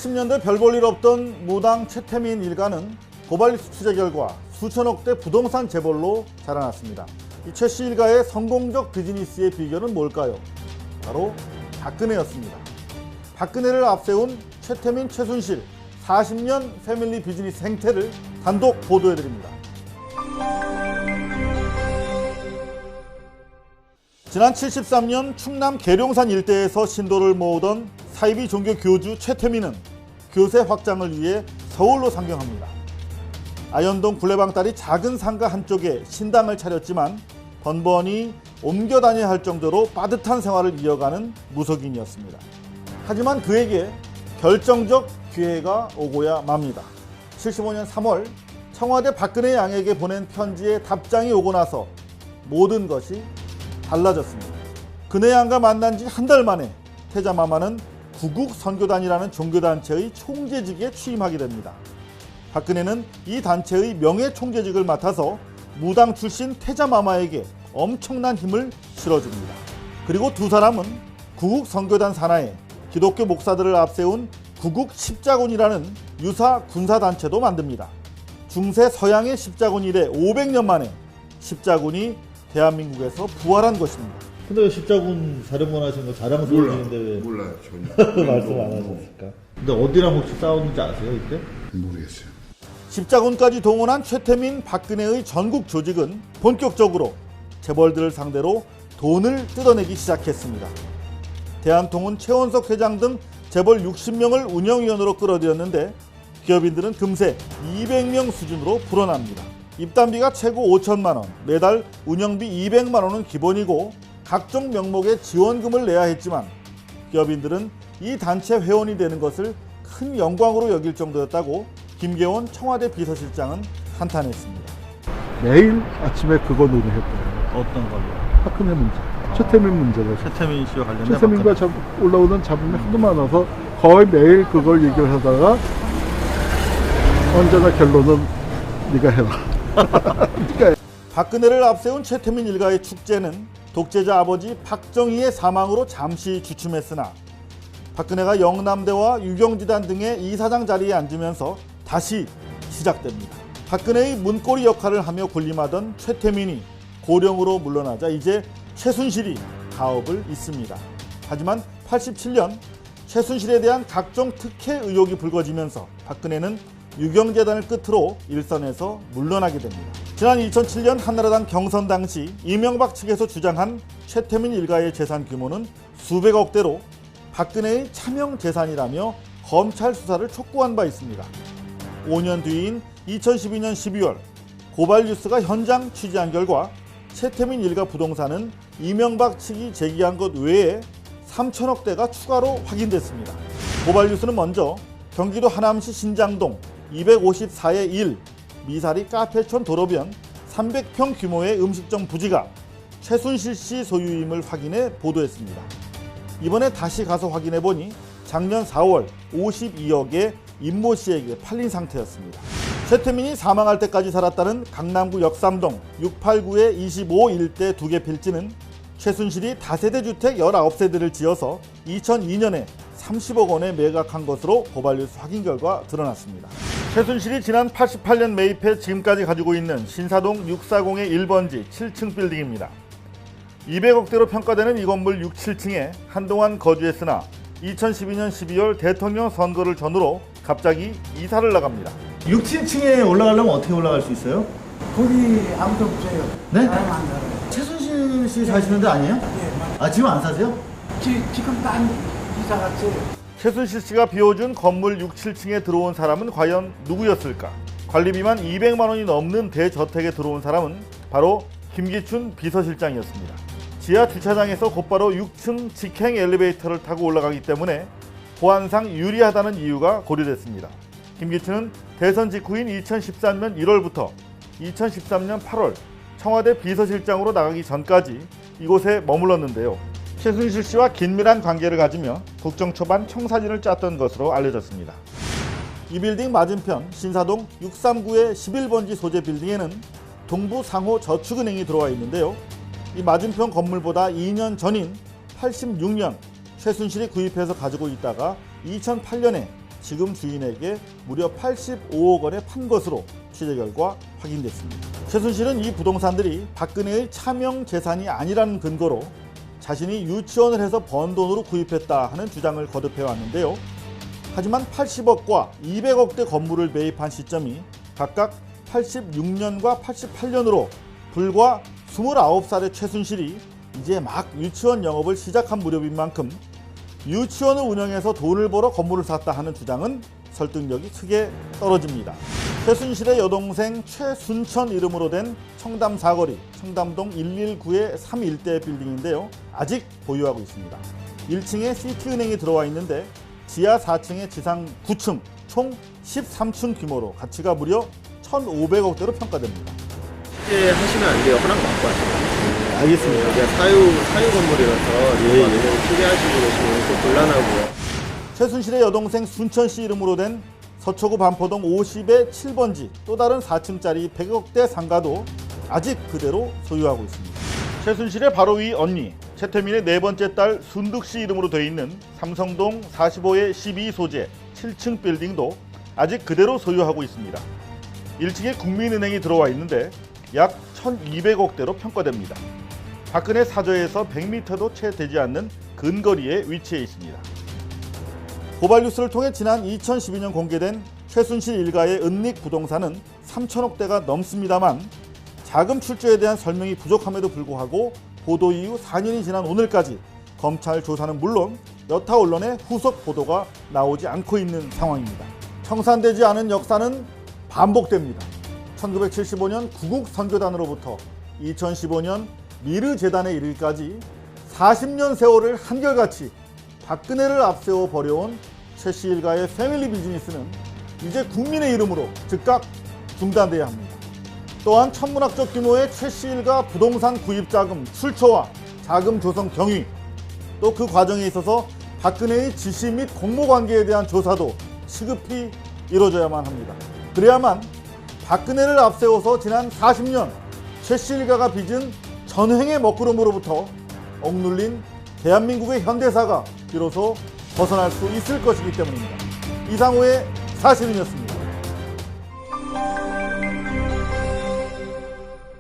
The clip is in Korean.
70년대 별 볼 일 없던 무당 최태민 일가는 고발뉴스 취재 결과 수천억대 부동산 재벌로 자라났습니다. 이 최 씨 일가의 성공적 비즈니스의 비결은 뭘까요? 바로 박근혜였습니다. 박근혜를 앞세운 최태민, 최순실 40년 패밀리 비즈니스 행태를 단독 보도해드립니다. 지난 73년 충남 계룡산 일대에서 신도를 모으던 사이비 종교 교주 최태민은 교세 확장을 위해 서울로 상경합니다. 아현동 굴레방다리 작은 상가 한쪽에 신당을 차렸지만 번번이 옮겨 다녀야 할 정도로 빠듯한 생활을 이어가는 무속인이었습니다. 하지만 그에게 결정적 기회가 오고야 맙니다. 75년 3월 청와대 박근혜 양에게 보낸 편지에 답장이 오고 나서 모든 것이 달라졌습니다. 근혜 양과 만난 지 한 달 만에 태자마마는 구국선교단이라는 종교단체의 총재직에 취임하게 됩니다. 박근혜는 이 단체의 명예총재직을 맡아서 무당 출신 태자마마에게 엄청난 힘을 실어줍니다. 그리고 두 사람은 구국선교단 산하에 기독교 목사들을 앞세운 구국십자군이라는 유사 군사단체도 만듭니다. 중세 서양의 십자군 이래 500년 만에 십자군이 대한민국에서 부활한 것입니다. 근데 왜 십자군 사령관 하신 거 자랑스러워지는데 왜 몰라요 전혀 말씀 안 하셨을까? 근데 어디랑 혹시 싸웠는지 아세요 이때? 모르겠어요. 십자군까지 동원한 최태민, 박근혜의 전국 조직은 본격적으로 재벌들을 상대로 돈을 뜯어내기 시작했습니다. 대한통운 최원석 회장 등 재벌 60명을 운영위원으로 끌어들였는데 기업인들은 금세 200명 수준으로 불어납니다. 입단비가 최고 5천만 원, 매달 운영비 200만 원은 기본이고 각종 명목의 지원금을 내야 했지만 기업인들은 이 단체 회원이 되는 것을 큰 영광으로 여길 정도였다고 김계원 청와대 비서실장은 한탄했습니다. 매일 아침에 그거 논의했대요. 어떤 걸로? 박근혜 문제, 최태민 문제를. 최태민 씨와 관련된 최태민과 올라오는 잡음이 하도 많아서 거의 매일 그걸 얘기를 하다가 언제나 결론은 네가 해라. 박근혜를 앞세운 최태민 일가의 축제는 독재자 아버지 박정희의 사망으로 잠시 주춤했으나 박근혜가 영남대와 유경지단 등의 이사장 자리에 앉으면서 다시 시작됩니다. 박근혜의 문고리 역할을 하며 군림하던 최태민이 고령으로 물러나자 이제 최순실이 가업을 잇습니다. 하지만 87년 최순실에 대한 각종 특혜 의혹이 불거지면서 박근혜는 유경재단을 끝으로 일선에서 물러나게 됩니다. 지난 2007년 한나라당 경선 당시 이명박 측에서 주장한 최태민 일가의 재산 규모는 수백억대로 박근혜의 차명 재산이라며 검찰 수사를 촉구한 바 있습니다. 5년 뒤인 2012년 12월 고발뉴스가 현장 취재한 결과 최태민 일가 부동산은 이명박 측이 제기한 것 외에 3천억대가 추가로 확인됐습니다. 고발뉴스는 먼저 경기도 하남시 신장동 254의 1 미사리 카페촌 도로변 300평 규모의 음식점 부지가 최순실 씨 소유임을 확인해 보도했습니다. 이번에 다시 가서 확인해보니 작년 4월 52억에 임모 씨에게 팔린 상태였습니다. 최태민이 사망할 때까지 살았다는 강남구 역삼동 689의 25 일대 2개 필지는 최순실이 다세대 주택 19세대를 지어서 2002년에 30억 원에 매각한 것으로 고발뉴스 확인 결과 드러났습니다. 최순실이 지난 88년 매입해 지금까지 가지고 있는 신사동 640의 1번지 7층 빌딩입니다. 200억대로 평가되는 이 건물 6, 7층에 한동안 거주했으나 2012년 12월 대통령 선거를 전후로 갑자기 이사를 나갑니다. 6, 7층에 올라가려면 어떻게 올라갈 수 있어요? 거기 아무도 없어요. 네? 사람 안 살아요. 최순실 씨 사시는 데 아니에요? 예, 맞아요. 아, 지금 안 사세요? 지금 딴 이사 갔어요. 최순실 씨가 비워준 건물 6, 7층에 들어온 사람은 과연 누구였을까? 관리비만 200만 원이 넘는 대저택에 들어온 사람은 바로 김기춘 비서실장이었습니다. 지하 주차장에서 곧바로 6층 직행 엘리베이터를 타고 올라가기 때문에 보안상 유리하다는 이유가 고려됐습니다. 김기춘은 대선 직후인 2013년 1월부터 2013년 8월 청와대 비서실장으로 나가기 전까지 이곳에 머물렀는데요. 최순실 씨와 긴밀한 관계를 가지며 국정 초반 청사진을 짰던 것으로 알려졌습니다. 이 빌딩 맞은편 신사동 639의 11번지 소재 빌딩에는 동부상호저축은행이 들어와 있는데요. 이 맞은편 건물보다 2년 전인 86년 최순실이 구입해서 가지고 있다가 2008년에 지금 주인에게 무려 85억 원에 판 것으로 취재 결과 확인됐습니다. 최순실은 이 부동산들이 박근혜의 차명 재산이 아니라는 근거로 자신이 유치원을 해서 번 돈으로 구입했다 하는 주장을 거듭해 왔는데요. 하지만 80억과 200억대 건물을 매입한 시점이 각각 86년과 88년으로 불과 29살의 최순실이 이제 막 유치원 영업을 시작한 무렵인 만큼 유치원을 운영해서 돈을 벌어 건물을 샀다 하는 주장은 설득력이 크게 떨어집니다. 최순실의 여동생 최순천 이름으로 된 청담 사거리 청담동 119의 3일대 빌딩인데요. 아직 보유하고 있습니다. 1층에 시티은행이 들어와 있는데 지하 4층에 지상 9층 총 13층 규모로 가치가 무려 1,500억대로 평가됩니다. 취재하시면 안 돼요. 허락 받고 하시면. 알겠습니다. 여기가 사유 건물이라서 취재하시고 계시면 좀 곤란하고요. 최순실의 여동생 순천 씨 이름으로 된 서초구 반포동 50의 7번지 또 다른 4층짜리 100억대 상가도 아직 그대로 소유하고 있습니다. 최순실의 바로 위 언니 최태민의 네 번째 딸 순득 씨 이름으로 되어 있는 삼성동 45의 12 소재 7층 빌딩도 아직 그대로 소유하고 있습니다. 1층에 국민은행이 들어와 있는데 약 1,200억대로 평가됩니다. 박근혜 사저에서 100m도 채 되지 않는 근거리에 위치해 있습니다. 고발 뉴스를 통해 지난 2012년 공개된 최순실 일가의 은닉 부동산은 3천억대가 넘습니다만 자금 출처에 대한 설명이 부족함에도 불구하고 보도 이후 4년이 지난 오늘까지 검찰 조사는 물론 여타 언론의 후속 보도가 나오지 않고 있는 상황입니다. 청산되지 않은 역사는 반복됩니다. 1975년 구국선교단으로부터 2015년 미르재단에 이르기까지 40년 세월을 한결같이 박근혜를 앞세워 버려온 최씨 일가의 패밀리 비즈니스는 이제 국민의 이름으로 즉각 중단돼야 합니다. 또한 천문학적 규모의 최씨 일가 부동산 구입 자금 출처와 자금 조성 경위 또 그 과정에 있어서 박근혜의 지시 및 공모관계에 대한 조사도 시급히 이루어져야만 합니다. 그래야만 박근혜를 앞세워서 지난 40년 최씨 일가가 빚은 전횡의 먹구름으로부터 억눌린 대한민국의 현대사가 비로소 벗어날 수 있을 것이기 때문입니다. 이상호의 사실은이었습니다.